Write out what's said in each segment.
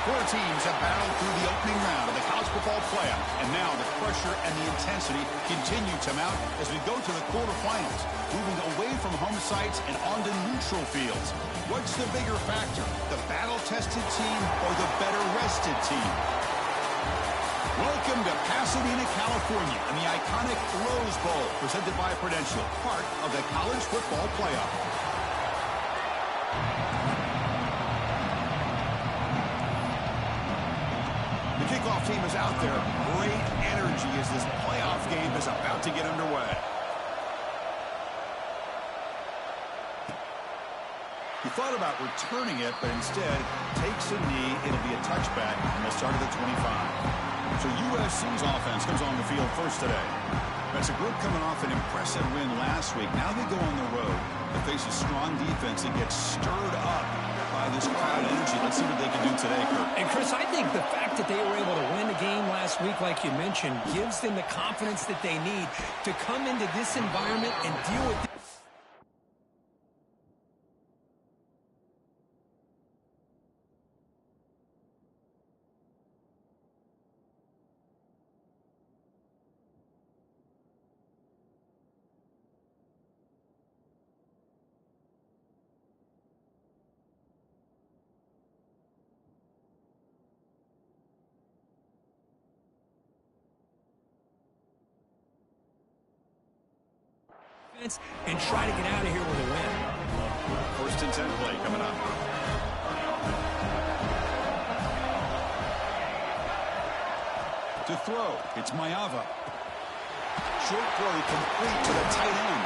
Four teams have battled through the opening round of the college football playoff, and now the pressure and the intensity continue to mount as we go to the quarterfinals, moving away from home sites and onto neutral fields. What's the bigger factor, the battle-tested team or the better-rested team? Welcome to Pasadena, California, and the iconic Rose Bowl, presented by Prudential, part of the college football playoff. The kickoff team is out there. Great energy as this playoff game is about to get underway. He thought about returning it, but instead takes a knee. It'll be a touchback, and they'll start at the 25. So USC's offense comes on the field first today. That's a group coming off an impressive win last week. Now they go on the road to face a strong defense that gets stirred up by this crowd energy. Let's see what they can do today, Kurt. And, Chris, I think the fact that they were able to win the game last week, like you mentioned, gives them the confidence that they need to come into this environment and deal with it. And try to get out of here with a win. First and 10 play coming up. To throw, it's Mayava. Short throw complete to the tight end.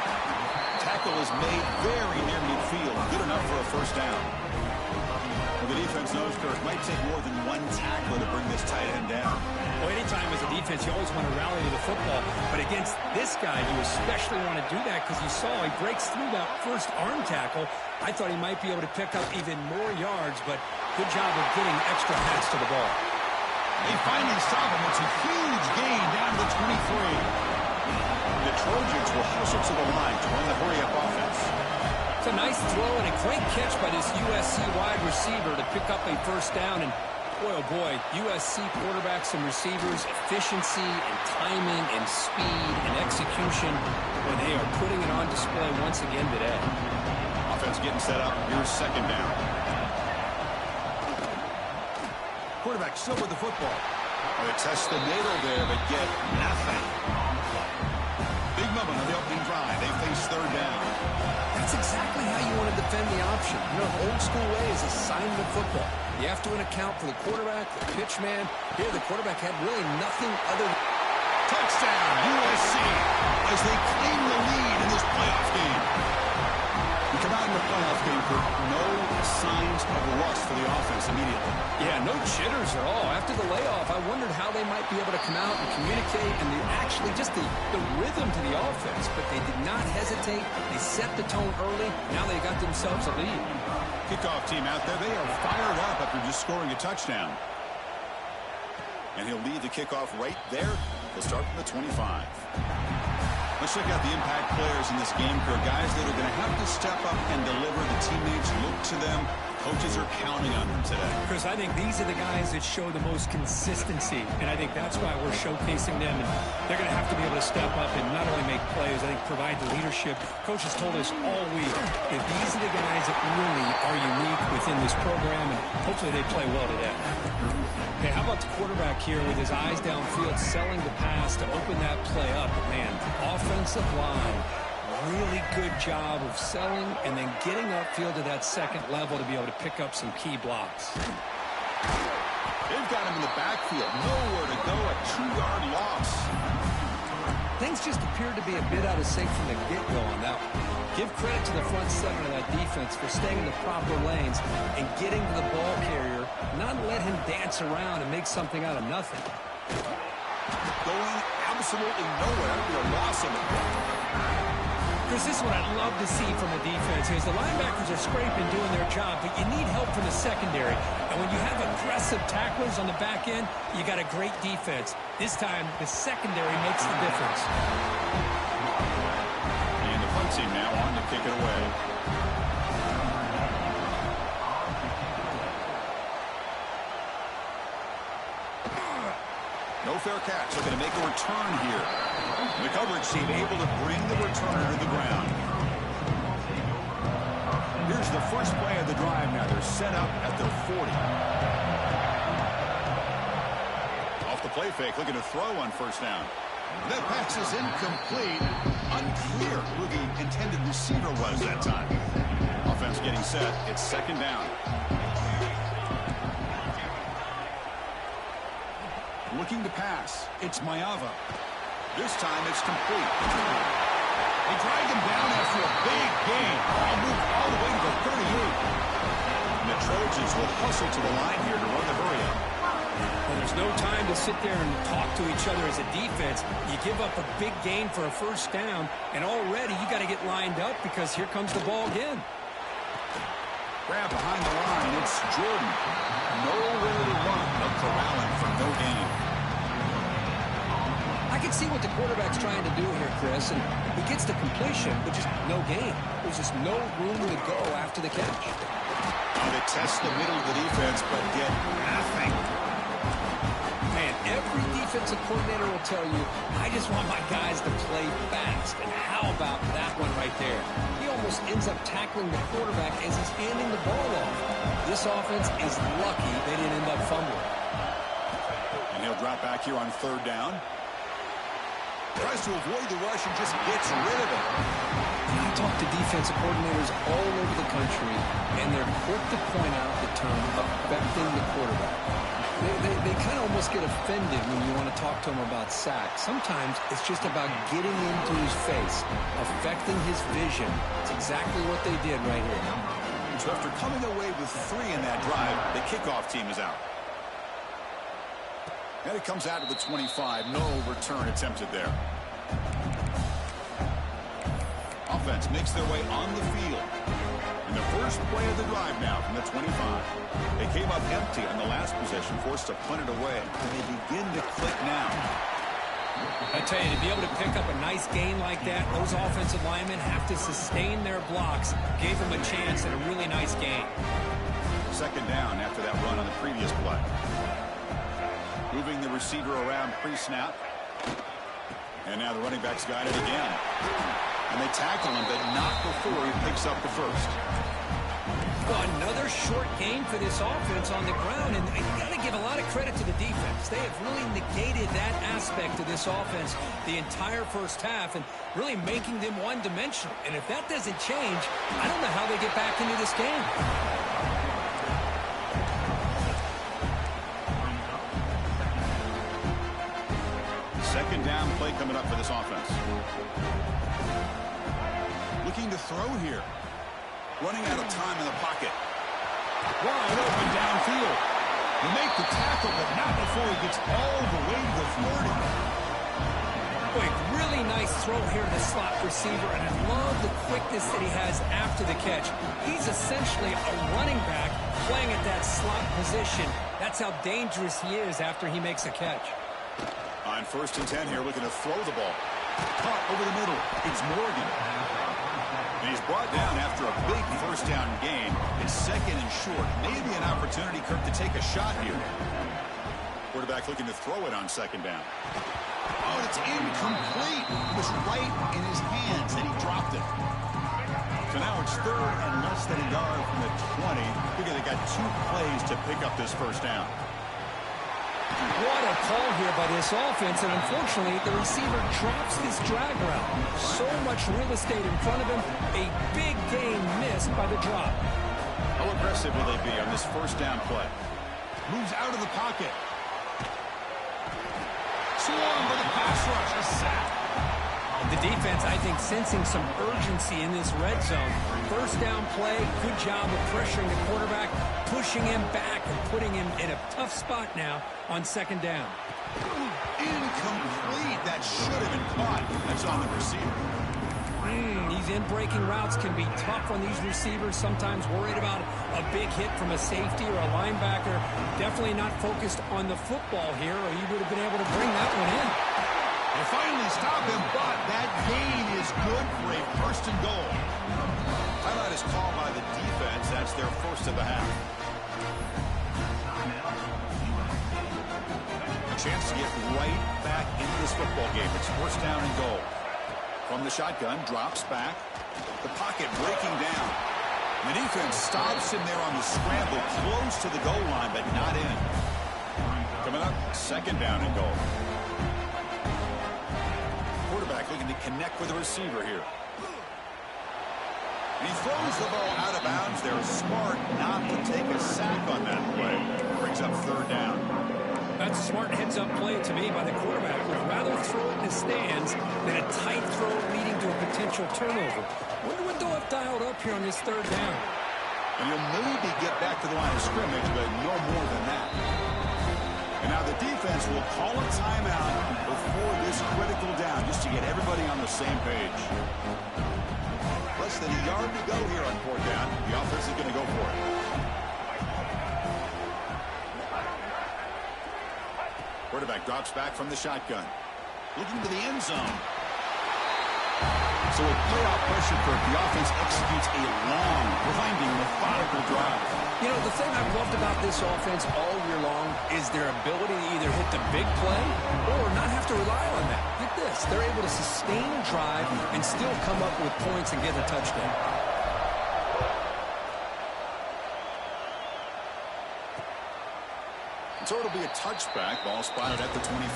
Tackle is made very near midfield. Good enough for a first down. Well, the defense knows, Kirk, might take more than one tackler to bring this tight end down. Well, anytime as a defense, you always want to rally to the football. But against this guy, you especially want to do that because you saw he breaks through that first arm tackle. I thought he might be able to pick up even more yards, but good job of getting extra hats to the ball. They finally stop him. It's a huge gain down to the 23. The Trojans will hustle to the line to run the hurry-up offense. It's a nice throw and a great catch by this USC wide receiver to pick up a first down. And boy, oh boy, USC quarterbacks and receivers, efficiency and timing and speed and execution when they are putting it on display once again today. Offense getting set up. Here's second down. Quarterback still with the football. They test the middle there, but get nothing. Big moment on the opening drive. They face third down. That's exactly how you want to defend the option. You know, the old school way is assignment football. You have to account for the quarterback, the pitch man. Here, the quarterback had really nothing other than... Touchdown, USC, as they claim the lead in this playoff game. We come out in the playoff game for no signs of rust for the offense immediately. Yeah, no jitters at all. After the layoff, I wondered how they might be able to come out and communicate and actually just the rhythm to the offense. But they did not hesitate. They set the tone early. Now they got themselves a lead. Kickoff team out there. They are fired up after just scoring a touchdown. And he'll lead the kickoff right there. He'll start from the 25. Let's check out the impact players in this game, Kurt. Guys that are going to have to step up and deliver. The teammates look to them. Coaches are counting on them today. Chris, I think these are the guys that show the most consistency, and I think that's why we're showcasing them. And they're going to have to be able to step up and not only make plays, I think provide the leadership. Coaches told us all week that these are the guys that really are unique within this program, and hopefully they play well today. Hey, how about the quarterback here with his eyes downfield, selling the pass to open that play up? But man, offensive line, really good job of selling and then getting upfield to that second level to be able to pick up some key blocks. They've got him in the backfield. Nowhere to go. A 2-yard loss. Things just appeared to be a bit out of sync from the get-go on that one. Give credit to the front seven of that defense for staying in the proper lanes and getting to the ball carrier, not let him dance around and make something out of nothing. Going absolutely nowhere after a loss of the ball. Chris, this is what I'd love to see from the defense. Is the linebackers are scraping, doing their job, but you need help from the secondary. And when you have aggressive tacklers on the back end, you got a great defense. This time, the secondary makes the difference. And the punt team now on to kick it away. fair catch. They're going to make a return here. The coverage team able to bring the returner to the ground. Here's the first play of the drive now. They're set up at their 40. Off the play fake, looking to throw on first down. That pass is incomplete. Unclear who the intended receiver was that time. Offense getting set. It's second down. Looking to pass. It's Mayava. This time it's complete. They drag him down after a big gain. I'll move all the way to the 38. And the Trojans will hustle to the line here to run the hurry up. Well, there's no time to sit there and talk to each other as a defense. You give up a big gain for a first down, and already you got to get lined up because here comes the ball again. Grab behind the line. It's Jordan. Nowhere to run. They'll corral him for no gain. I can see what the quarterback's trying to do here, Chris, and he gets the completion, but just no gain. There's just no room to go after the catch. They test the middle of the defense, but get nothing. Man, every defensive coordinator will tell you, I just want my guys to play fast. And how about that one right there? He almost ends up tackling the quarterback as he's handing the ball off. This offense is lucky they didn't end up fumbling. And he'll drop back here on third down. Tries to avoid the rush and just gets rid of it. I talk to defensive coordinators all over the country, and they're quick to point out the term affecting the quarterback. They kind of almost get offended when you want to talk to them about sacks. Sometimes it's just about getting into his face, affecting his vision. It's exactly what they did right here. So after coming away with 3 in that drive, the kickoff team is out. And it comes out to the 25. No return attempted there. Offense makes their way on the field. And the first play of the drive now from the 25. They came up empty on the last possession, forced to punt it away. And they begin to click now. I tell you, to be able to pick up a nice gain like that, those offensive linemen have to sustain their blocks. Gave them a chance and a really nice gain. Second down after that run on the previous play. Moving the receiver around pre-snap. And now the running back's got it again. And they tackle him, but not before he picks up the first. Well, another short gain for this offense on the ground, and you got to give a lot of credit to the defense. They have really negated that aspect of this offense the entire first half and really making them one-dimensional. And if that doesn't change, I don't know how they get back into this game. Second down play coming up for this offense. Looking to throw here. Running out of time in the pocket. Wide open downfield. You make the tackle, but not before he gets all the way to the 30. Boy, really nice throw here to the slot receiver, and I love the quickness that he has after the catch. He's essentially a running back playing at that slot position. That's how dangerous he is after he makes a catch. On 1st and 10 here, looking to throw the ball. Caught over the middle. It's Morgan. And he's brought down after a big first down gain. It's second and short. Maybe an opportunity, Kirk, to take a shot here. Quarterback looking to throw it on second down. Oh, it's incomplete. It was right in his hands, and he dropped it. So now it's third and less than a yard from the 20. Figure they got 2 plays to pick up this first down. What a call here by this offense, and unfortunately, the receiver drops this drag route. So much real estate in front of him, a big gain missed by the drop. How aggressive will they be on this first down play? Moves out of the pocket. Swarm with a pass rush, a sack. The defense, I think, sensing some urgency in this red zone. First down play, good job of pressuring the quarterback, pushing him back and putting him in a tough spot now on second down. Incomplete. That should have been caught. That's on the receiver. These in-breaking routes can be tough on these receivers, sometimes worried about a big hit from a safety or a linebacker. Definitely not focused on the football here, or he would have been able to bring that one in. They finally stop him, but that gain is good for a first and goal. Timeout is called by the defense. That's their first of the half. chance to get right back into this football game. It's first down and goal. From the shotgun, drops back. The pocket breaking down. The defense stops him there on the scramble, close to the goal line, but not in. Coming up, second down and goal. Quarterback looking to connect with the receiver here. And he throws the ball out of bounds there. Smart not to take a sack on that play. Brings up third down. That's a smart heads-up play to me by the quarterback. Would rather throw it in the stands than a tight throw leading to a potential turnover. Wonder what they'll have dialed up here on this third down. And he'll maybe get back to the line of scrimmage, but no more than that. And now the defense will call a timeout before this critical down, just to get everybody on the same page. Less than a yard to go here on fourth down. The offense is going to go for it. Quarterback drops back from the shotgun. Looking to the end zone. So with playoff pressure, the offense executes a long, grinding, methodical drive. You know, the thing I've loved about this offense all year long is their ability to either hit the big play or not have to rely on that. Look at this. They're able to sustain a drive and still come up with points and get a touchdown. So it'll be a touchback. Ball spotted at the 25.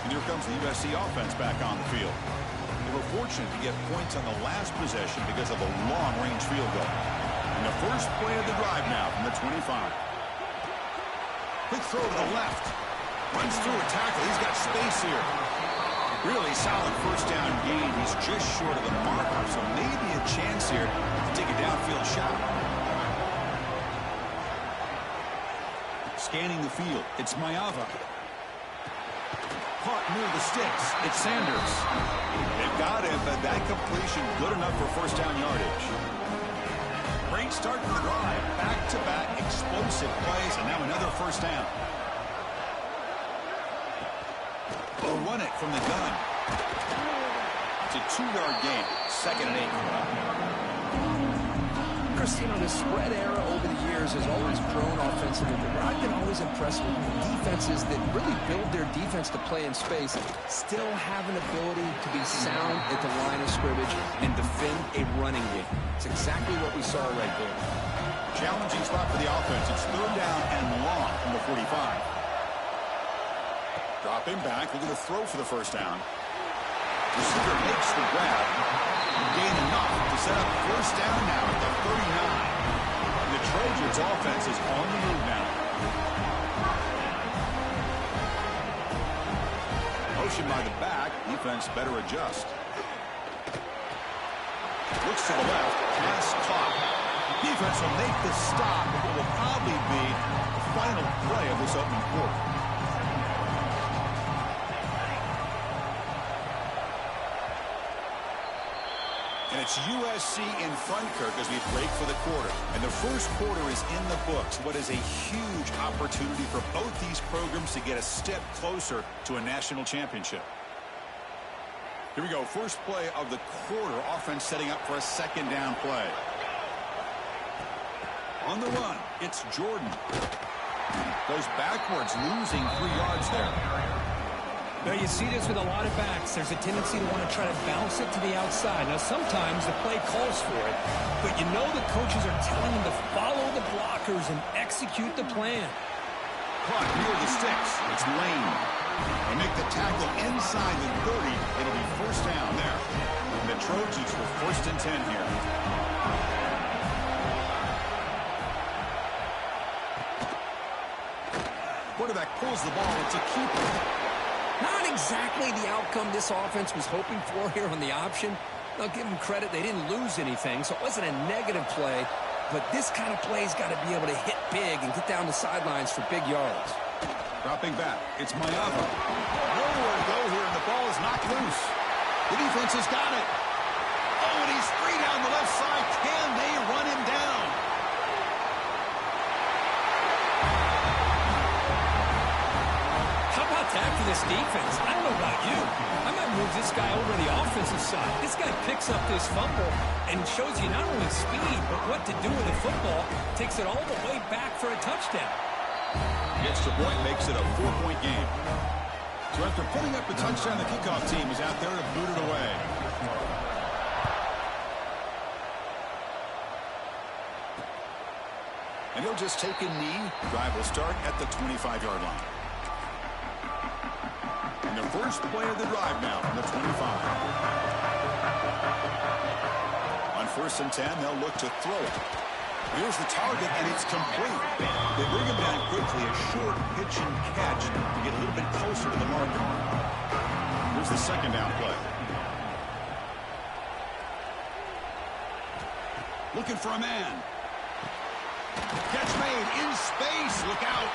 And here comes the USC offense back on the field. They were fortunate to get points on the last possession because of a long-range field goal. And the first play of the drive now from the 25. Quick throw to the left. Runs through a tackle. He's got space here. Really solid first down gain. He's just short of the marker, so maybe a chance here to take a downfield shot. Scanning the field, it's Mayava. Caught near the sticks, it's Sanders. They've got him, but that completion good enough for first down yardage. Great start to the drive, back-to-back explosive plays, and now another first down. They'll run it from the gun. It's a 2-yard gain, second and 8. You know, the spread era over the years has always grown offensively, but where I've been always impressed with defenses that really build their defense to play in space still have an ability to be sound at the line of scrimmage and defend a running game. It's exactly what we saw right there. Challenging spot for the offense. It's third down and long from the 45. Dropping back, looking to throw for the first down. Receiver makes the grab. Gain enough to set up first down now at the 39. The Trojans offense is on the move now. Motion by the back. Defense better adjust. Looks to the left. Pass caught. Defense will make the stop, but it will probably be the final play of this opening quarter. And it's USC in front, Kirk, as we break for the quarter. And the first quarter is in the books. What is a huge opportunity for both these programs to get a step closer to a national championship. Here we go. First play of the quarter. Offense setting up for a second down play. On the run, it's Jordan. Goes backwards, losing 3 yards there. Now, you see this with a lot of backs. There's a tendency to want to try to bounce it to the outside. Now, sometimes the play calls for it, but you know the coaches are telling them to follow the blockers and execute the plan. Caught near the sticks. It's Lane. They make the tackle inside the 30. It'll be first down there. And the Trojans will first and 10 here. Quarterback pulls the ball. It's a keeper. Not exactly the outcome this offense was hoping for here on the option. I'll give them credit. They didn't lose anything, so it wasn't a negative play. But this kind of play's got to be able to hit big and get down the sidelines for big yards. Dropping back. It's Mayava. Nowhere to go here, and the ball is knocked loose. The defense has got it. Oh, and he's free down the left side. Can they run him down? How about that for this defense? I don't know about you. I might move this guy over to the offensive side. This guy picks up this fumble and shows you not only speed, but what to do with the football. Takes it all the way back for a touchdown. The extra point makes it a 4-point game. So after putting up the touchdown, the kickoff team is out there to boot it away. And he'll just take a knee. Drive will start at the 25-yard line. And the first play of the drive now from the 25. On 1st and 10, they'll look to throw it. Here's the target, and it's complete. They bring him down quickly, a short pitch and catch to get a little bit closer to the marker. Here's the second down play. Looking for a man. Catch made in space. Look out.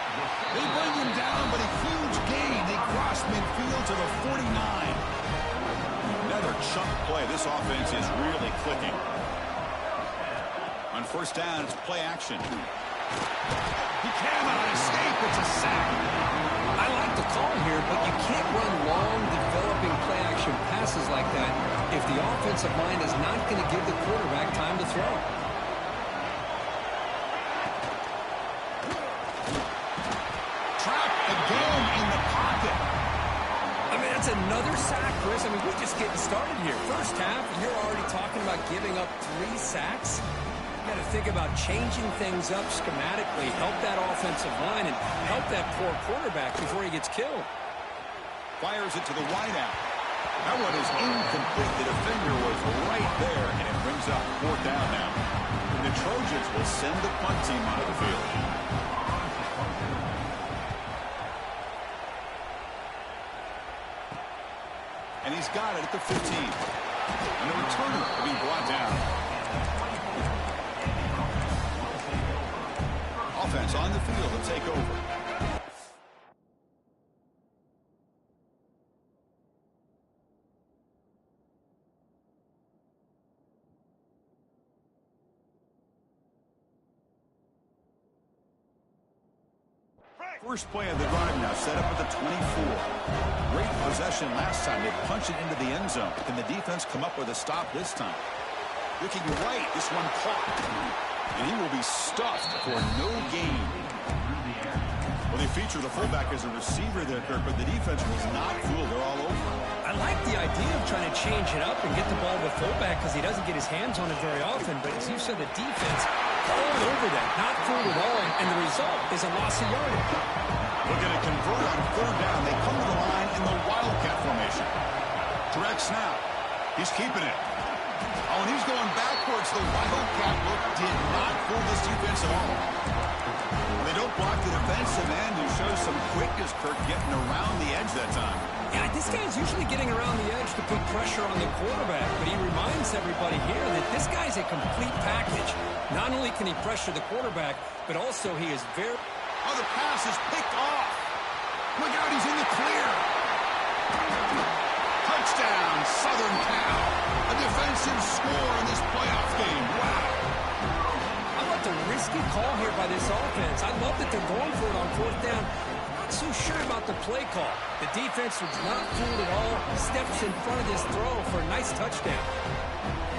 They bring him down, but a huge gain. They cross midfield to the 49. Another chunk play. This offense is really clicking. On 1st down, it's play action. He cannot escape. It's a sack. I like the call here, but you can't run long, developing play-action passes like that if the offensive line is not going to give the quarterback time to throw. Trapped again in the pocket. I mean, that's another sack, Chris. I mean, we're just getting started here. First half, and you're already talking about giving up 3 sacks. You got to think about changing things up schematically, help that offensive line, and help that poor quarterback before he gets killed. Fires it to the wideout. That one is incomplete. The defender was right there, and it brings up 4th down now. And the Trojans will send the punt team onto the field. And he's got it at the 15. And the returner will be brought down. Offense on the field to take over. First play of the drive now set up at the 24. Great possession last time. They punch it into the end zone. Can the defense come up with a stop this time? Looking right, this one caught. And he will be stuffed for no gain. Well, they feature the fullback as a receiver there, Kirk, but the defense was not fooled. They're all over. I like the idea of trying to change it up and get the ball to the fullback because he doesn't get his hands on it very often. But as you said, the defense all over that, not fooled at all, and the result is a loss of yardage. Looking to convert on 3rd down. They come to the line in the Wildcat formation. Direct snap. He's keeping it. Oh, and he's going backwards. The Wildcat look did not fool this defense at all. They don't block the defensive end who shows some quickness, Kirk, getting around the edge that time. Yeah, this guy's usually getting around the edge to put pressure on the quarterback, but he reminds everybody here that this guy's a complete package. Not only can he pressure the quarterback, but also he is very... Oh, the pass is picked off. Look out, he's in the clear. Touchdown, Southern Cal. A defensive score in this playoff game. Wow. I like the risky call here by this offense. I love that they're going for it on 4th down. Not so sure about the play call. The defense was not fooled at all. Steps in front of this throw for a nice touchdown.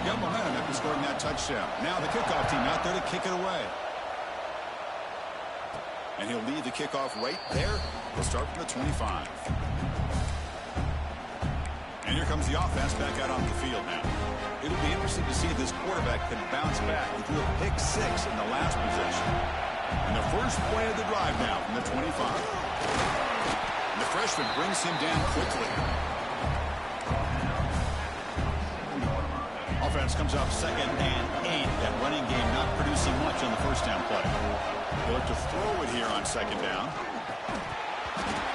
Got momentum after scoring that touchdown. Now the kickoff team out there to kick it away. And he'll lead the kickoff right there. He'll start from the 25. And here comes the offense back out on the field now. It'll be interesting to see if this quarterback can bounce back. He threw a pick 6 in the last possession. And the first play of the drive now from the 25. And the freshman brings him down quickly. Offense comes up 2nd and 8. That running game not producing much on the 1st down play. They look to throw it here on 2nd down.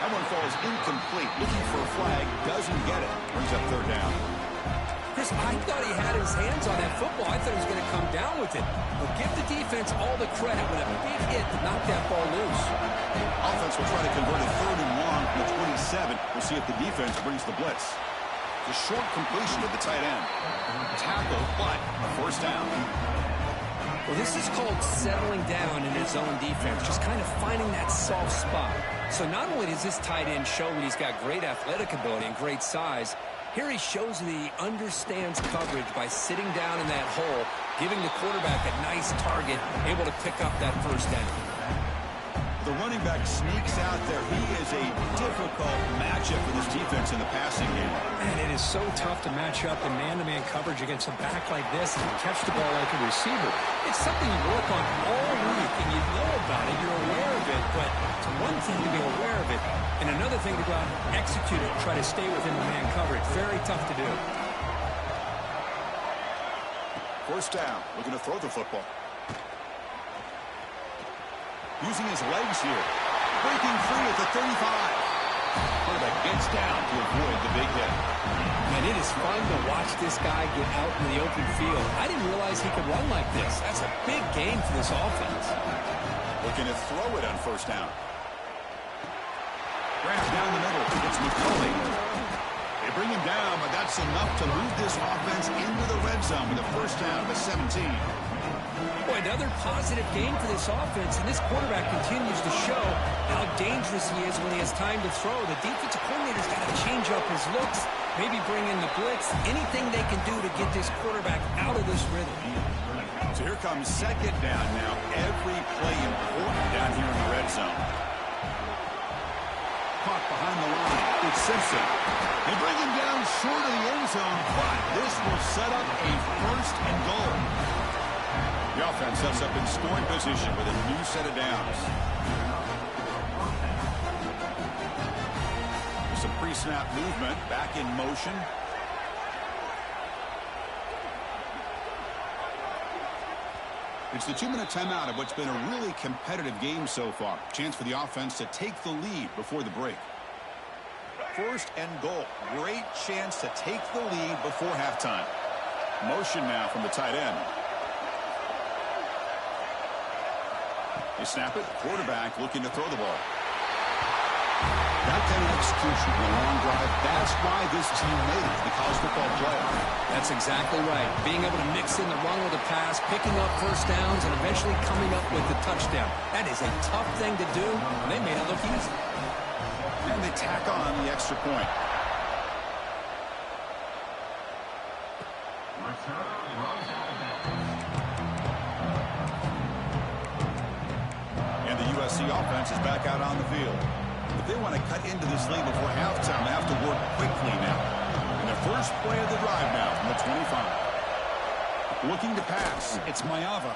That one falls incomplete. Looking for a flag. Doesn't get it. Brings up 3rd down. Chris, I thought he had his hands on that football. I thought he was going to come down with it. But give the defense all the credit with a big hit to knock that ball loose. Offense will try to convert a 3rd and long from the 27. We'll see if the defense brings the blitz. The short completion to the tight end. Tackle, but a 1st down. Well, this is called settling down in his own defense, just kind of finding that soft spot. So not only does this tight end show that he's got great athletic ability and great size, here he shows that he understands coverage by sitting down in that hole, giving the quarterback a nice target, able to pick up that 1st down. The running back sneaks out there. He is a difficult matchup for this defense in the passing game. And it is so tough to match up in man-to-man coverage against a back like this and catch the ball like a receiver. It's something you work on all week, and you know about it. You're aware of it, but it's one thing to be aware of it, and another thing to go out and execute it and try to stay within the man coverage. Very tough to do. First down, looking to throw the football. Using his legs here. Breaking free at the 35. Quarterback gets down to avoid the big hit. And it is fun to watch this guy get out in the open field. I didn't realize he could run like this. That's a big game for this offense. Looking to throw it on first down. Grab down the middle. It's McCulley. They bring him down, but that's enough to move this offense into the red zone with a first down to 17. Boy, another positive game for this offense, and this quarterback continues to show how dangerous he is when he has time to throw. The defensive coordinator's got to change up his looks, maybe bring in the blitz, anything they can do to get this quarterback out of this rhythm. So here comes second down now. Every play important down here in the red zone. Caught behind the line. It's Simpson. They bring him down short of the end zone, but this will set up a first and goal. The offense sets up in scoring position with a new set of downs. Some pre-snap movement, back in motion. It's the 2-minute timeout of what's been a really competitive game so far. Chance for the offense to take the lead before the break. First and goal. Great chance to take the lead before halftime. Motion now from the tight end. They snap it. Quarterback looking to throw the ball. That kind of execution in a long drive, that's why this team made it the college football playoff. That's exactly right. Being able to mix in the run with the pass, picking up first downs, and eventually coming up with the touchdown. That is a tough thing to do, and they made it look easy. And they tack on the extra point. And the USC offense is back out on the field. If they want to cut into this lead before halftime, they have to work quickly now. And the first play of the drive now from the 25. Looking to pass. It's Mayava.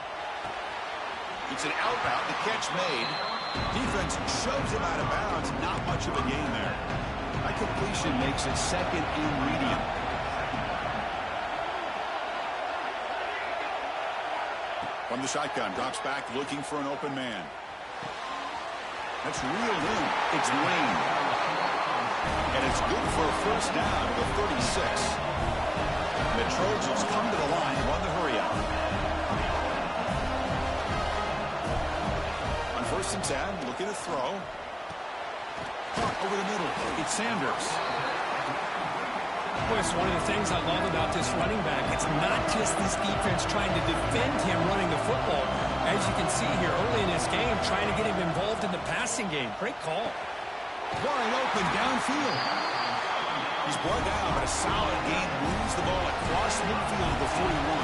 It's an out route. The catch made. Defense shoves him out of bounds. Not much of a gain there. That completion makes it second and medium. From the shotgun, drops back, looking for an open man. That's reeled in. It's Lane. And it's good for a first down to the 36. And the Trojans come to the line, run the hurry out. On first and 10, looking to throw. Caught over the middle. It's Sanders. Boy, it's one of the things I love about this running back. It's not just this defense trying to defend him running the football. As you can see here early in this game, trying to get him involved in the passing game. Great call. Wide open downfield. He's brought down, but a solid gain moves the ball across midfield to the 41.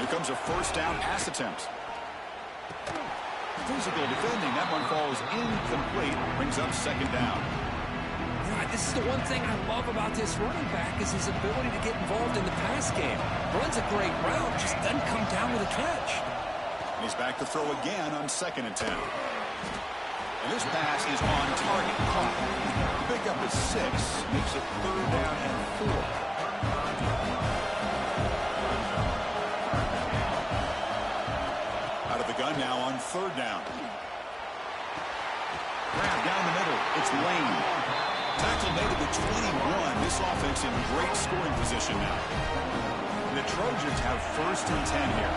Here comes a first down pass attempt. Physical defending. That one falls incomplete. Brings up second down. This is the one thing I love about this running back is his ability to get involved in the pass game. Runs a great route, just doesn't come down with a catch. He's back to throw again on second and 10. And this pass is on target. Caught. Pick up at 6. Makes it third down and 4. Out of the gun now on third down. Grab down the middle. It's Lane. Tackle made at the 21. This offense in great scoring position now. And the Trojans have first and 10 here.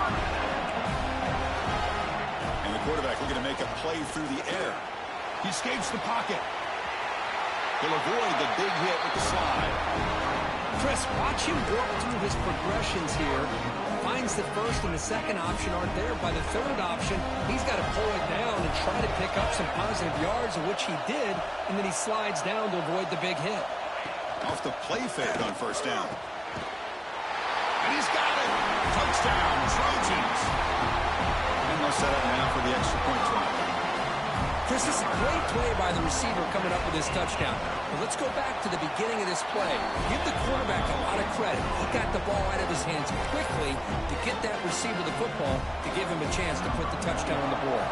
And the quarterback looking to make a play through the air. He escapes the pocket. He'll avoid the big hit with the slide. Chris, watch him work through his progressions here. Finds the first and the second option aren't there. By the third option, he's got to pull it down and try to pick up some positive yards, which he did, and then he slides down to avoid the big hit. Off the play fake on first down. And Touchdown, Trojans. And they'll set up now for the extra point try. Chris, this is a great play by the receiver coming up with this touchdown. But let's go back to the beginning of this play. Give the quarterback a lot of credit. He got the ball out of his hands quickly to get that receiver the football to give him a chance to put the touchdown on the board.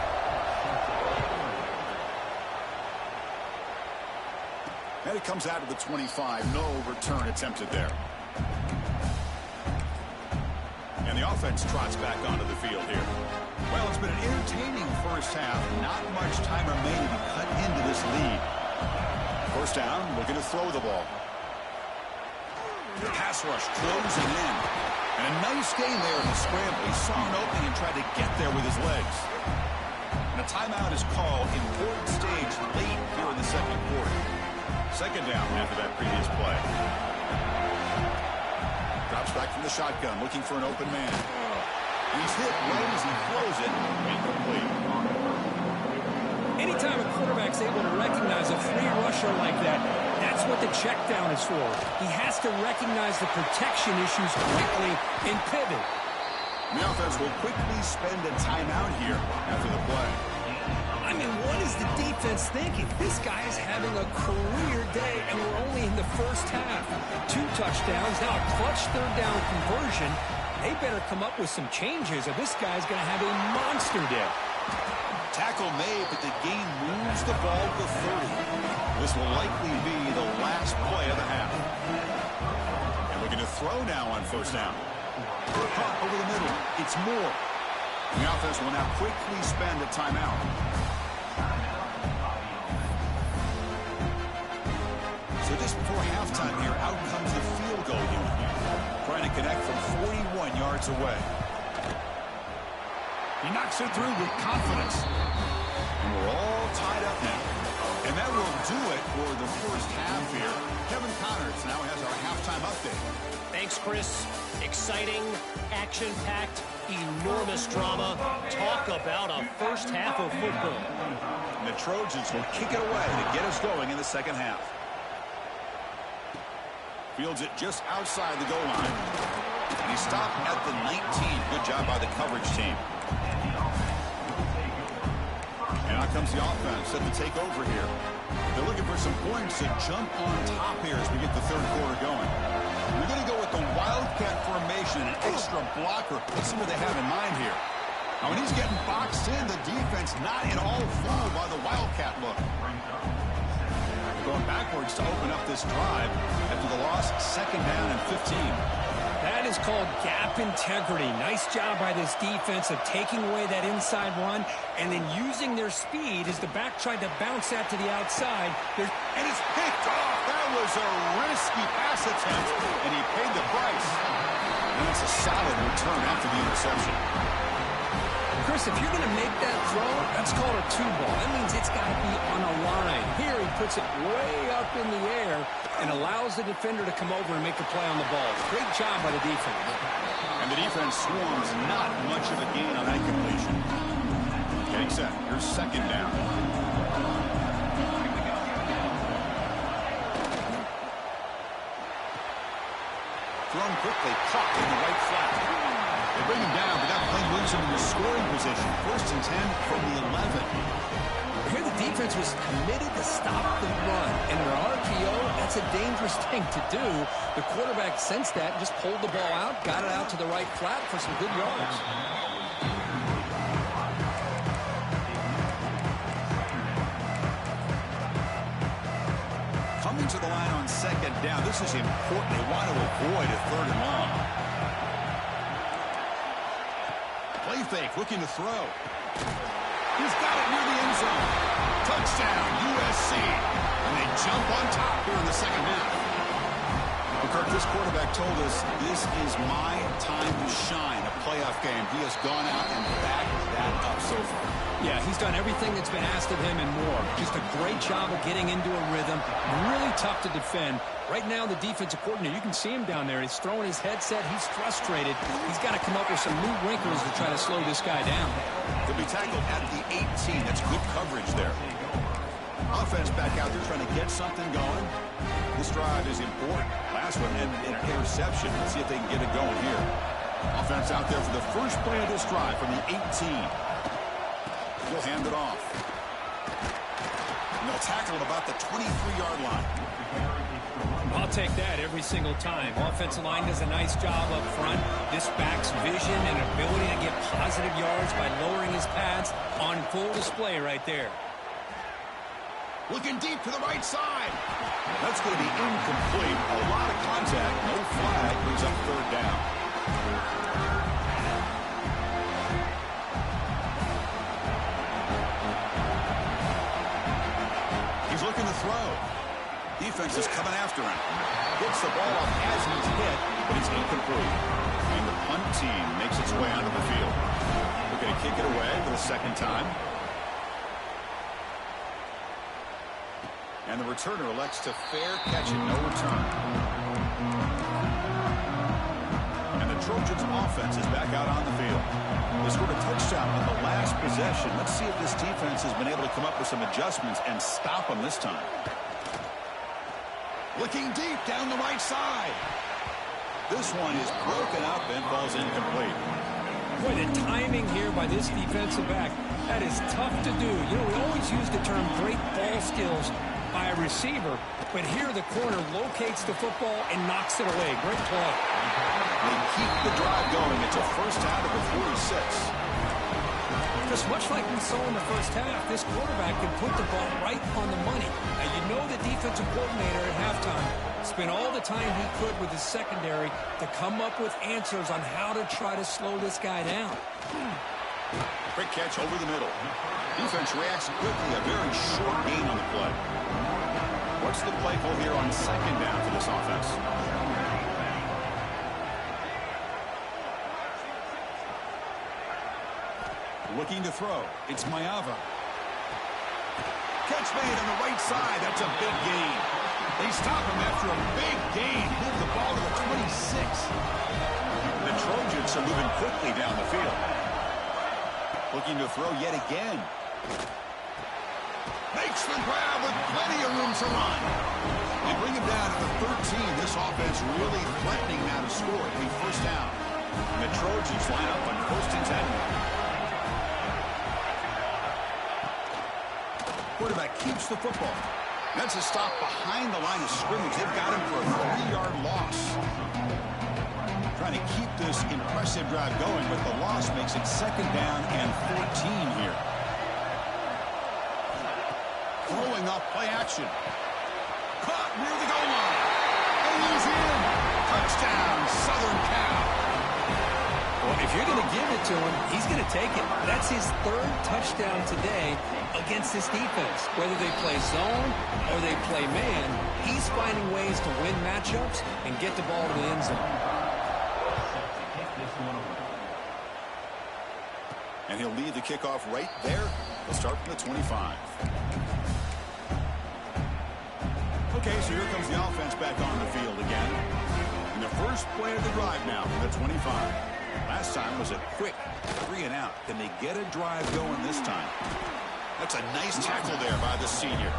And it comes out of the 25. No return attempted there. And the offense trots back onto the field here. Well, it's been an entertaining first half. Not much time remaining to cut into this lead. First down, looking to throw the ball. The pass rush closing in. And a nice game there in the scramble. He saw an opening and tried to get there with his legs. And a timeout is called. Important stage late here in the second quarter. Second down after that previous play. Drops back from the shotgun, looking for an open man. He's hit right as he throws it. Incomplete. Anytime a quarterback's able to recognize a free rusher like that, that's what the check down is for. He has to recognize the protection issues quickly and pivot. The offense will quickly spend a timeout here after the play. I mean, what is the defense thinking? This guy is having a career day, and we're only in the first half. 2 touchdowns, now a clutch third down conversion. They better come up with some changes, or this guy's going to have a monster day. Tackle made, but the game moves the ball to 30. This will likely be the last play of the half. And looking to throw now on first down. Caught over the middle. It's Moore. The offense will now quickly spend a timeout. So just before halftime here, out comes the field goal unit. Trying to connect from 41 yards away. He knocks it through with confidence. And we're all tied up now. And that will do it for the first half here. Kevin Connors now has our halftime update. Thanks, Chris. Exciting, action-packed, enormous drama. Talk about a first half of football. And the Trojans will kick it away to get us going in the second half. Fields it just outside the goal line. And he stopped at the 19. Good job by the coverage team. And out comes the offense set to take over here. They're looking for some points to jump on top here as we get the third quarter going. We're going to go with the Wildcat formation, an extra blocker. Let's see what they have in mind here. Now, when he's getting boxed in, the defense not at all fooled by the Wildcat look. Going backwards to open up this drive after the loss, second down and 15. That is called gap integrity. Nice job by this defense of taking away that inside run and then using their speed as the back tried to bounce that to the outside. And it's picked off. That was a risky pass attempt, and he paid the price. And that's a solid return after the interception. Chris, if you're going to make that throw, that's called a 2-ball. That means it's got to be on a line. Here he puts it way up in the air and allows the defender to come over and make the play on the ball. Great job by the defense. And the defense swarms not much of a gain on that completion. Getting set. Here's second down. Thrown quickly, caught in the right flat. They bring him down, but that play moves him into scoring position. First and 10 from the 11. Here the defense was committed to stop the run. And in an RPO, that's a dangerous thing to do. The quarterback sensed that and just pulled the ball out, got it out to the right flat for some good yards. Coming to the line on second down. This is important. They want to avoid a third and long. Play fake, looking to throw. He's got it near the end zone. Touchdown, USC. And they jump on top here in the second half. Well, Kirk, this quarterback told us this is my time to shine, a playoff game. He has gone out and backed that up so far. Yeah, he's done everything that's been asked of him and more. Just a great job of getting into a rhythm. Really tough to defend. Right now, the defensive coordinator, you can see him down there. He's throwing his headset. He's frustrated. He's got to come up with some new wrinkles to try to slow this guy down. He'll be tackled at the 18. That's good coverage there. Offense back out there trying to get something going. This drive is important. Last one had an interception. Let's see if they can get it going here. Offense out there for the first play of this drive from the 18. He'll hand it off. And they'll tackle at about the 23-yard line. I'll take that every single time. Offensive line does a nice job up front. This back's vision and ability to get positive yards by lowering his pads on full display right there. Looking deep to the right side. That's going to be incomplete. A lot of contact. No flag. Brings up third down. He's looking to throw. Defense is coming after him. Gets the ball up as he's hit, but it's incomplete. And the punt team makes its way onto the field. We're going to kick it away for the second time. And the returner elects to fair catch it, no return. And the Trojans' offense is back out on the field. They scored a touchdown on the last possession. Let's see if this defense has been able to come up with some adjustments and stop them this time. Looking deep down the right side. This one is broken up and falls incomplete. Boy, the timing here by this defensive back, that is tough to do. You know, we always use the term great ball skills by a receiver, but here the corner locates the football and knocks it away. Great play. They keep the drive going. It's a first out of the 46. Just much like we saw in the first half, this quarterback can put the ball right on the money. Now, you know the defensive coordinator at halftime spent all the time he could with his secondary to come up with answers on how to try to slow this guy down. Quick catch over the middle. Defense reacts quickly. A very short gain on the play. What's the play call here on second down for this offense? Looking to throw. It's Mayava. Catch made on the right side. That's a big gain. They stop him after a big gain. Move the ball to the 26. The Trojans are moving quickly down the field. Looking to throw yet again. Makes the grab with plenty of room to run. They bring him down to the 13. This offense really threatening now to score. It'll be first down. And the Trojans line up on first and 10. Quarterback keeps the football. That's a stop behind the line of scrimmage. They've got him for a 3-yard loss. Trying to keep this impressive drive going, but the loss makes it second down and 14 here. Throwing off play action. Caught near the goal line. And he's in. Touchdown, Southern Cal. Well, if you're going to give it to him, he's going to take it. That's his third touchdown today against this defense. Whether they play zone or they play man, he's finding ways to win matchups and get the ball to the end zone. And he'll lead the kickoff right there. We'll start from the 25. Okay, so here comes the offense back on the field again. And the first play of the drive now from the 25. Last time was a quick 3 and out. Can they get a drive going this time? That's a nice tackle there by the senior.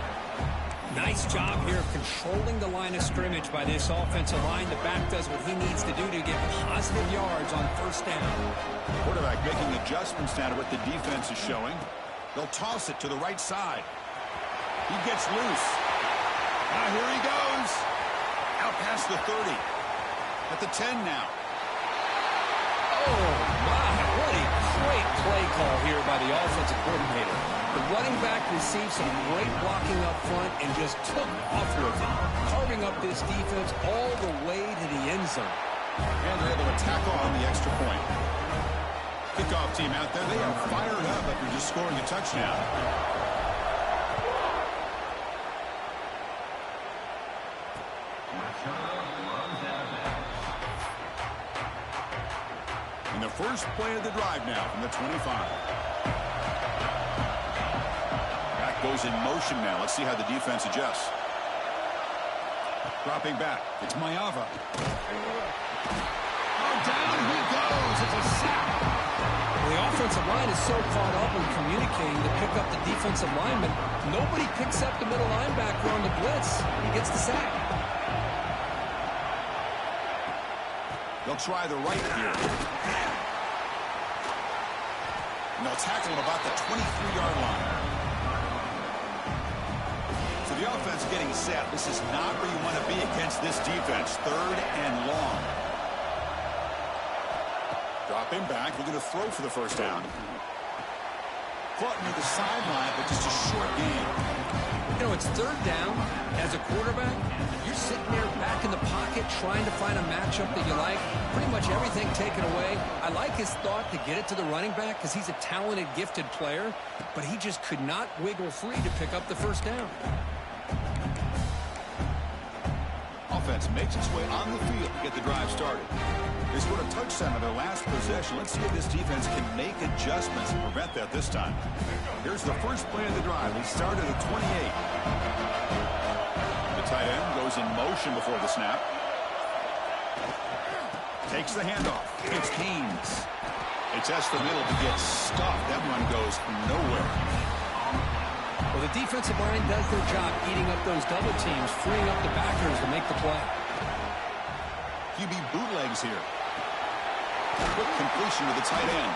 Nice job here of controlling the line of scrimmage by this offensive line. The back does what he needs to do to get positive yards on first down. Quarterback making adjustments now to what the defense is showing. They'll toss it to the right side. He gets loose. Now here he goes. Out past the 30. At the 10 now. Oh, my. What a great play call here by the offensive coordinator. The running back received some great blocking up front and just took off with it, carving up this defense all the way to the end zone. And they're able to tackle on the extra point. Kickoff team out there, they are fired up after just scoring a touchdown. And the first play of the drive now from the 25. Back goes in motion now. Let's see how the defense adjusts. Dropping back. It's Mayava. Oh, down he goes. It's a sack. The offensive line is so caught up in communicating to pick up the defensive lineman. Nobody picks up the middle linebacker on the blitz. He gets the sack. They'll try the right here. And they'll tackle him about the 23-yard line. So the offense getting set. This is not where you want to be against this defense. 3rd and long. Drop him back. We're going to throw for the first down. Caught near the sideline, but just a short game. You know, it's 3rd down. As a quarterback, you're sitting there back in the pocket trying to find a matchup that you like. Pretty much everything taken away. I like his thought to get it to the running back because he's a talented, gifted player, but he just could not wiggle free to pick up the first down. Offense makes its way on the field to get the drive started. They scored a touchdown on their last possession. Let's see if this defense can make adjustments and prevent that this time. Here's the first play of the drive. They start at the 28. The tight end goes in motion before the snap. Takes the handoff. It's Haynes. They test the middle to get stuffed. That run goes nowhere. Well, the defensive line does their job eating up those double teams, freeing up the backers to make the play. QB bootlegs here. Quick completion to the tight end.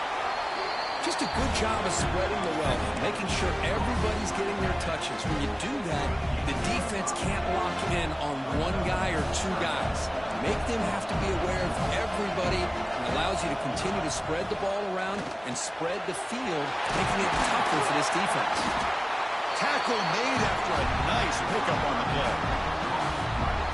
Just a good job of spreading the wealth, making sure everybody's getting their touches. When you do that, the defense can't lock in on one guy or two guys. Make them have to be aware of everybody, and allows you to continue to spread the ball around and spread the field, making it tougher for this defense. Tackle made after a nice pickup on the play.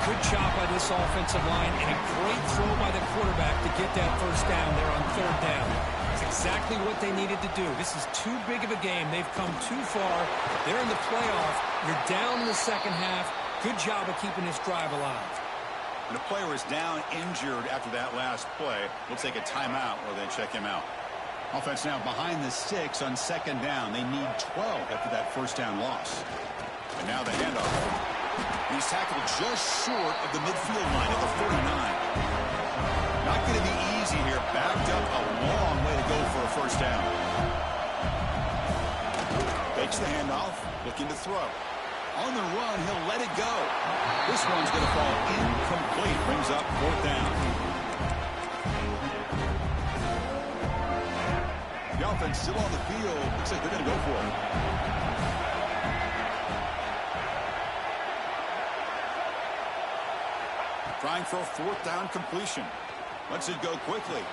Good job by this offensive line, and a great throw by the quarterback to get that first down there on 3rd down. It's exactly what they needed to do. This is too big of a game. They've come too far. They're in the playoff. You're down in the second half. Good job of keeping this drive alive. And the player is down injured after that last play. We'll take a timeout or then check him out. Offense now behind the 6 on 2nd down. They need 12 after that first down loss. And now the handoff. He's tackled just short of the midfield line at the 49. Not going to be easy here. Backed up a long way to go for a first down. Takes the handoff, looking to throw. On the run, he'll let it go. This one's going to fall incomplete. Brings up 4th down. The offense still on the field. Looks like they're going to go for it. Trying for a 4th down completion. Lets it go quickly.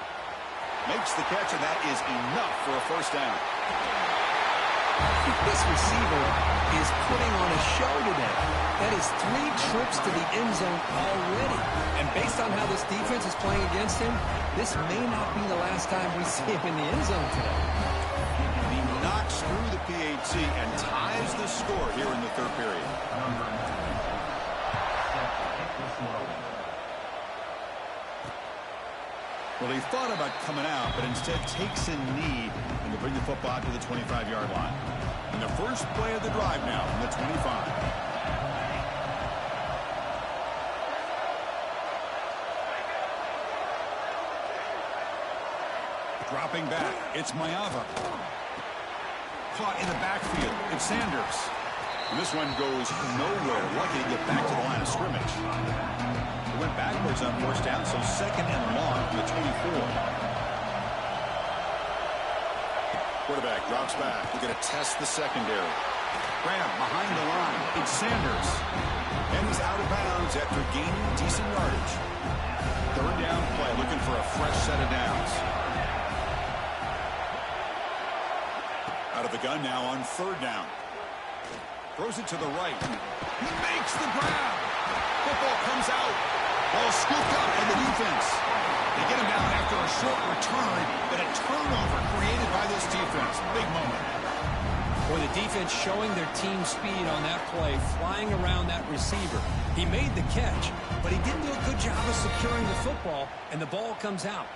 Makes the catch, and that is enough for a first down. This receiver is putting on a show today. That is 3 trips to the end zone already. And based on how this defense is playing against him, this may not be the last time we see him in the end zone today. He knocks through the PAT and ties the score here in the 3rd period. Well, he thought about coming out, but instead takes a knee and to bring the football to the 25-yard line. And the first play of the drive now from the 25. Dropping back, it's Mayava. Caught in the backfield, it's Sanders. And this one goes nowhere. Lucky to get back to the line of scrimmage. It went backwards on first down, so 2nd and long from the 24. Quarterback drops back. We're going to test the secondary. Graham behind the line. It's Sanders. And he's out of bounds after gaining decent yardage. 3rd down play, looking for a fresh set of downs. Out of the gun now on 3rd down. Throws it to the right. He makes the grab. Football comes out. Ball scooped up by the defense. They get him down after a short return, but a turnover created by this defense. Big moment. Boy, the defense showing their team speed on that play, flying around that receiver. He made the catch, but he didn't do a good job of securing the football, and the ball comes out.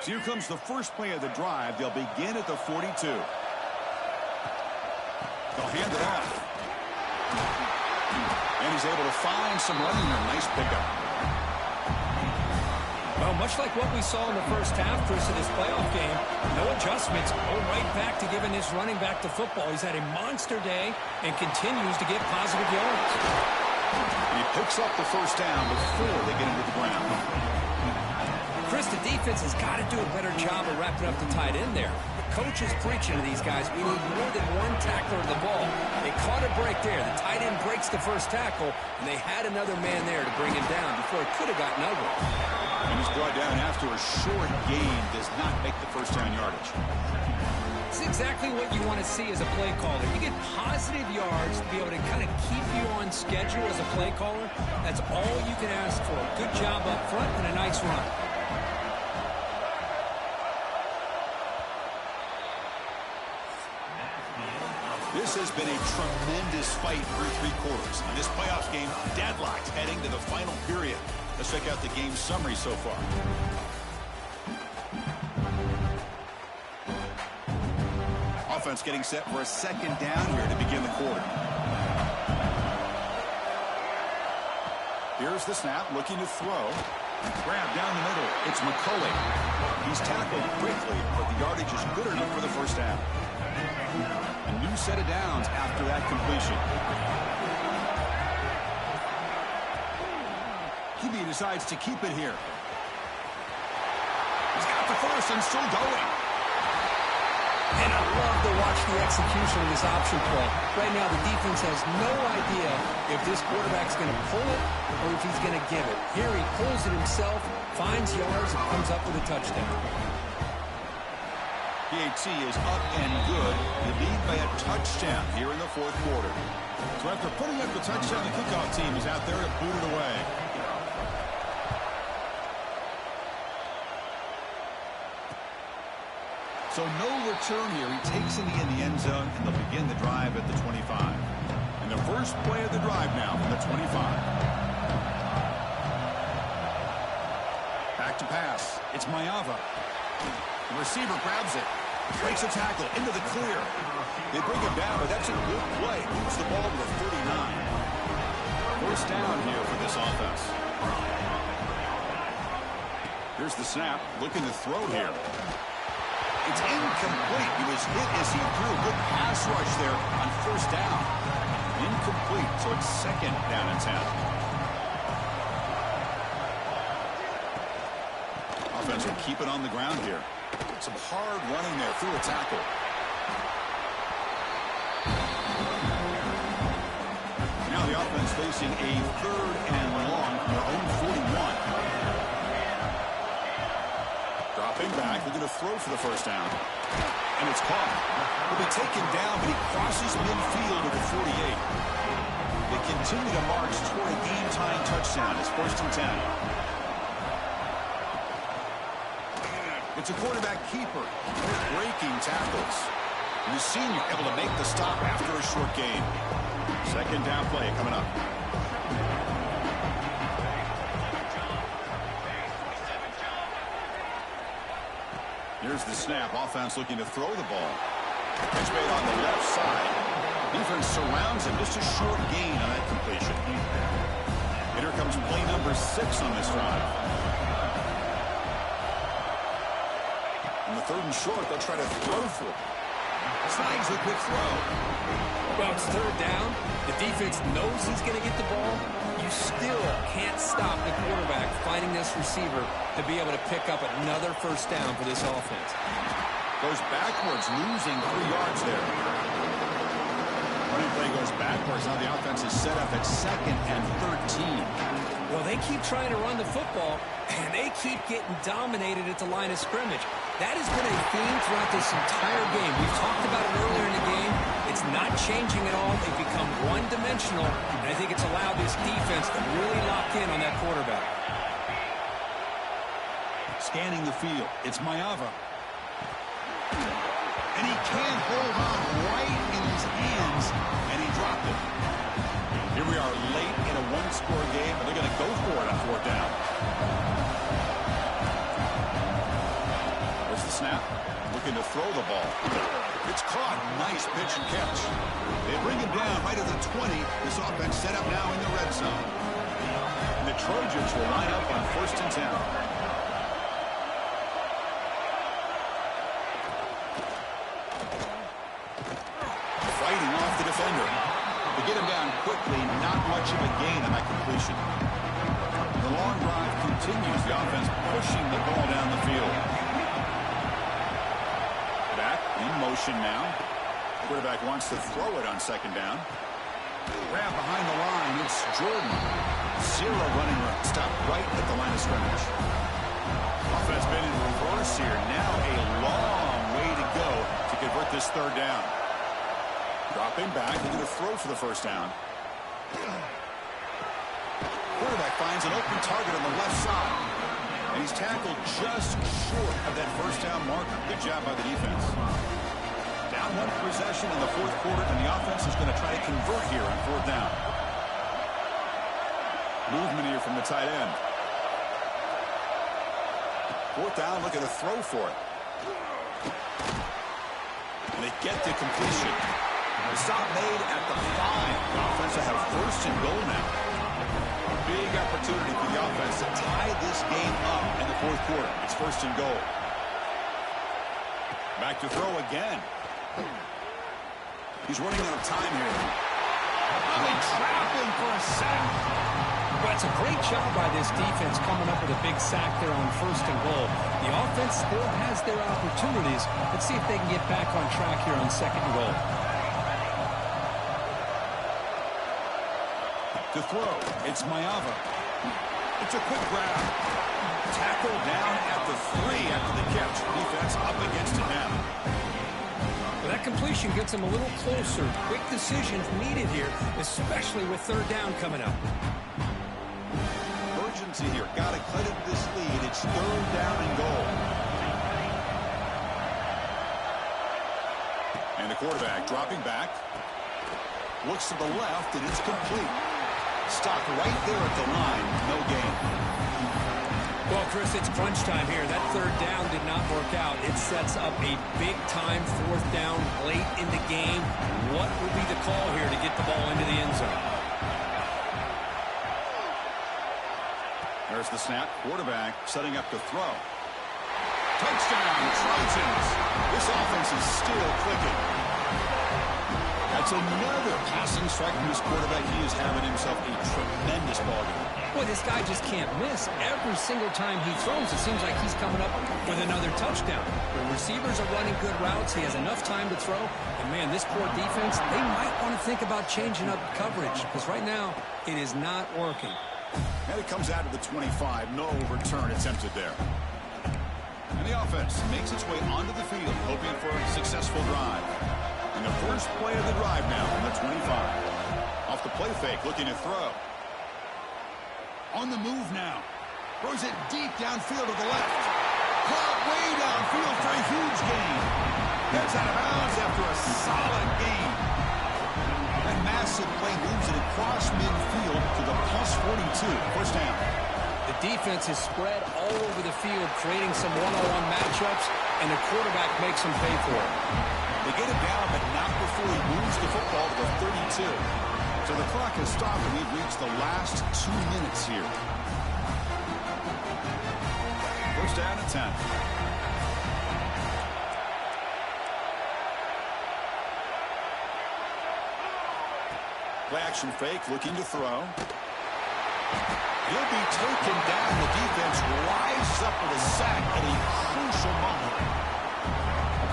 So here comes the first play of the drive. They'll begin at the 42. They'll hand it off. And he's able to find some running room. Nice pickup. Well, much like what we saw in the first half, Chris, of this playoff game, no adjustments. Go right back to giving this running back to football. He's had a monster day and continues to get positive yards. And he picks up the first down before they get into the ground. Chris, the defense has got to do a better job of wrapping up the tight end there. The coach is preaching to these guys, we need more than one tackler of the ball. They caught a break there. The tight end breaks the first tackle, and they had another man there to bring him down before it could have gotten ugly. And he's brought down after a short gain. Does not make the first down yardage. It's exactly what you want to see as a play caller. You get positive yards to be able to kind of keep you on schedule as a play caller. That's all you can ask for. Good job up front and a nice run. This has been a tremendous fight through three quarters. In this playoffs game, deadlocked heading to the final period. Let's check out the game summary so far. Offense getting set for a second down here to begin the quarter. Here's the snap, looking to throw. Grab down the middle. It's McCulley. He's tackled quickly, but the yardage is good enough for the first down. A new set of downs after that completion. QB decides to keep it here. He's got the first and still going. And I love to watch the execution of this option play. Right now, the defense has no idea if this quarterback's going to pull it or if he's going to give it. Here he pulls it himself, finds yards, and comes up with a touchdown. PAT is up and good. They lead by a touchdown here in the fourth quarter. So after putting up the touchdown, the kickoff team is out there to boot it away. So no return here. He takes it in the end zone, and they'll begin the drive at the 25. And the first play of the drive now from the 25. Back to pass. It's Mayava. The receiver grabs it. Breaks a tackle into the clear. They bring him down, but that's a good play. Moves the ball to the 39. First down here for this offense. Here's the snap. Looking to throw here. It's incomplete. He was hit as he threw. Good pass rush there on first down. Incomplete, so it's second down and 10. Offense will keep it on the ground here. Some hard running there through a tackle. Now the offense facing a third and long from their own 41. Dropping back, looking to throw for the first down. And it's caught. He'll be taken down, but he crosses midfield to the 48. They continue to march toward a game-tying touchdown. It's first and 10. It's a quarterback keeper. Breaking tackles. And the senior able to make the stop after a short gain. Second down play coming up. Here's the snap. Offense looking to throw the ball. Pitch made on the left side. Defense surrounds him. Just a short gain on that completion. And here comes play number 6 on this drive. On the third and short, they'll try to throw for it. Snags the quick throw. Well, it's third down. The defense knows he's going to get the ball. You still can't stop the quarterback finding this receiver to be able to pick up another first down for this offense. Goes backwards, losing 3 yards there. Running play goes backwards. Now the offense is set up at second and 13. Well, they keep trying to run the football, and they keep getting dominated at the line of scrimmage. That has been a theme throughout this entire game. We've talked about it earlier in the game. It's not changing at all. They've become one-dimensional, and I think it's allowed this defense to really lock in on that quarterback. Scanning the field. It's Mayava. And he can't hold on right in his hands, and he dropped it. Here we are late in a one-score game, and they're going to go for it on fourth down. There's the snap. Looking to throw the ball. It's caught. Nice pitch and catch. They bring him down right at the 20. This offense set up now in the red zone. And the Trojans will line up on 1st and 10. Fighting off the defender. They get him down quickly. Not much of a gain on that completion. The long drive continues. The offense pushing the ball down the field. Back in motion now. Quarterback wants to throw it on 2nd down. Grab behind the line. It's Jordan. Zero running room. Stop right at the line of scrimmage. Offense been in reverse here. Now a long way to go to convert this 3rd down. Dropping back. They're going to throw for the 1st down. Quarterback finds an open target on the left side. And he's tackled just short of that 1st down marker. Good job by the defense. Down 1 possession in the 4th quarter, and the offense is going to try to convert here on 4th down. Movement here from the tight end. 4th down, looking to throw for it. And they get the completion. The stop made at the 5. The offense will have 1st and goal now. Big opportunity for the offense to tie this game up in the 4th quarter. It's 1st and goal. Back to throw again. He's running out of time here. Oh, they trap him for a sack. Well, it's a great job by this defense coming up with a big sack there on 1st and goal. The offense still has their opportunities. Let's see if they can get back on track here on 2nd and goal. To throw, it's Mayava. It's a quick grab. Tackle down at the 3 after the catch. Defense up against it now. Well, that completion gets them a little closer. Quick decisions needed here, especially with 3rd down coming up. Urgency here. Got to cut it this lead. It's 3rd down and goal. And the quarterback dropping back. Looks to the left, and it's complete. Stopped right there at the line. No gain. Well, Chris, it's crunch time here. That 3rd down did not work out. It sets up a big-time 4th down late in the game. What will be the call here to get the ball into the end zone? There's the snap. Quarterback setting up to throw. Touchdown, Trojans. This offense is still clicking. That's another passing strike from his quarterback. He is having himself a tremendous ball game. Boy, this guy just can't miss. Every single time he throws, it seems like he's coming up with another touchdown. The receivers are running good routes. He has enough time to throw. And, man, this poor defense, they might want to think about changing up coverage because right now it is not working. And it comes out to the 25. No return attempted there. And the offense makes its way onto the field, hoping for a successful drive. And the first play of the drive now on the 25. Off the play fake, looking to throw. On the move now. Throws it deep downfield to the left. Caught way downfield for a huge gain. Gets out of bounds after a solid gain. That massive play moves it across midfield to the +42. 1st down. The defense is spread all over the field, creating some one-on-one matchups, and the quarterback makes them pay for it. They get him down, but not before he moves the football to the 32. So the clock has stopped, and we've reached the last 2 minutes here. 1st down and 10. Play action fake, looking to throw. He'll be taken down. The defense rises up with a sack at a crucial moment.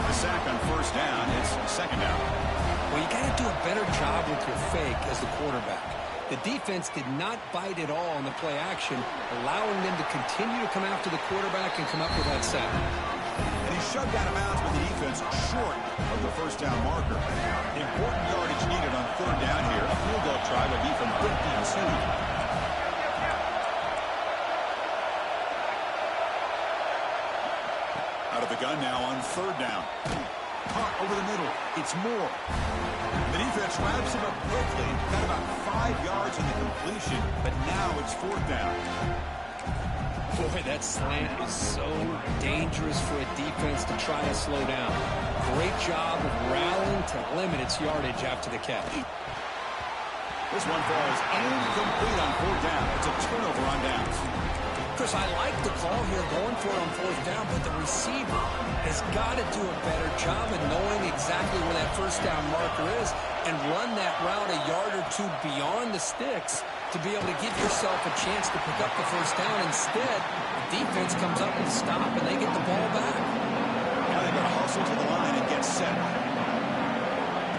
The sack on 1st down. It's 2nd down. Well, you got to do a better job with your fake as the quarterback. The defense did not bite at all on the play action, allowing them to continue to come after the quarterback and come up with that sack. And he shoved out of bounds with the defense short of the 1st down marker. Important yardage needed on 3rd down here. A field goal try would be from 52. Out of the gun now on 3rd down. Punt over the middle. It's Moore. The defense wraps him up quickly. Got about 5 yards in the completion, but now it's 4th down. Boy, that slant is so dangerous for a defense to try to slow down. Great job of rallying to limit its yardage after the catch. This one falls incomplete on 4th down. It's a turnover on downs. Chris, I like the call here going for it on 4th down, but the receiver has got to do a better job of knowing exactly where that 1st down marker is and run that route a yard or 2 beyond the sticks to be able to give yourself a chance to pick up the 1st down. Instead, the defense comes up with a stop and they get the ball back. Now they've got to hustle to the line and get set.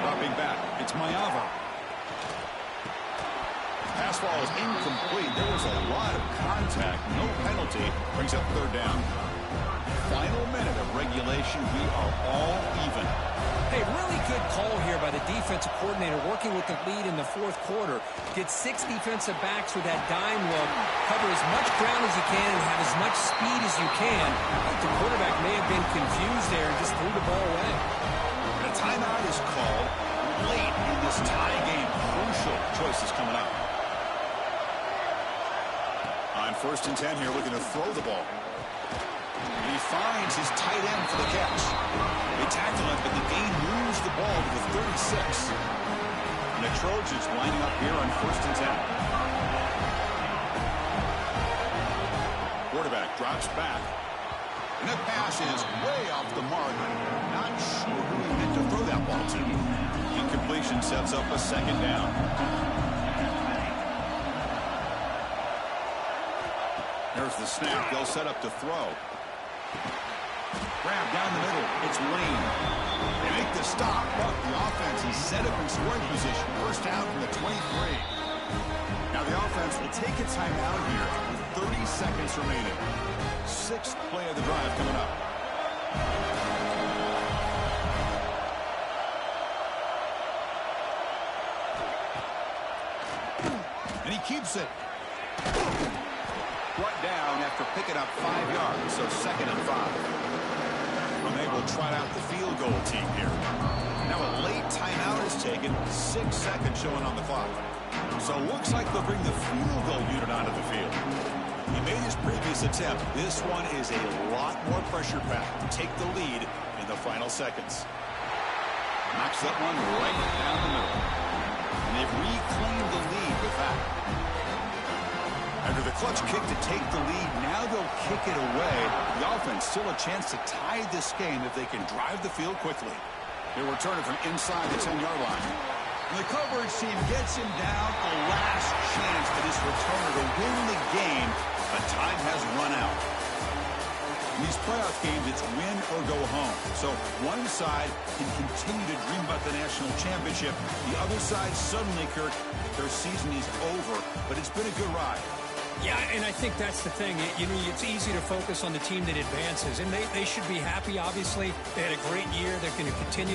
Dropping back, it's Mayava. Pass ball is incomplete. There was a lot of contact. No penalty. Brings up 3rd down. Final minute of regulation. We are all even. Hey, really good call here by the defensive coordinator working with the lead in the 4th quarter. Get 6 defensive backs with that dime look. Cover as much ground as you can and have as much speed as you can. I think the quarterback may have been confused there and just threw the ball away. And a timeout is called late in this tie game. Crucial choices coming up. On 1st and 10 here, looking to throw the ball. And he finds his tight end for the catch. They tackle him, but the gain moves the ball to the 36. And the Trojans lining up here on 1st and 10. Quarterback drops back. And that pass is way off the mark. Not sure who he meant to throw that ball to. Incompletion sets up a 2nd down. There's the snap. They'll set up to throw. Grab down the middle. It's Lane. They make the stop, but the offense is set up in scoring position. 1st down from the 23. Now the offense will take a timeout here with 30 seconds remaining. 6th play of the drive coming up. And he keeps it. Brought down after picking up 5 yards, so 2nd and 5. And they will try out the field goal team here. Now a late timeout is taken, 6 seconds showing on the clock. So it looks like they'll bring the field goal unit onto the field. He made his previous attempt. This one is a lot more pressure packed to take the lead in the final seconds. Knocks that one right down the middle. And they've reclaimed the lead with that. After the clutch kick to take the lead, now they'll kick it away. The offense still a chance to tie this game if they can drive the field quickly. They'll return it from inside the 10-yard line. And the coverage team gets him down. A last chance for this returner to win the game, but time has run out. In these playoff games, it's win or go home. So one side can continue to dream about the national championship. The other side, suddenly, Kirk, their season is over, but it's been a good ride. Yeah, and I think that's the thing. You know, it's easy to focus on the team that advances, and they should be happy, obviously. They had a great year. They're going to continue to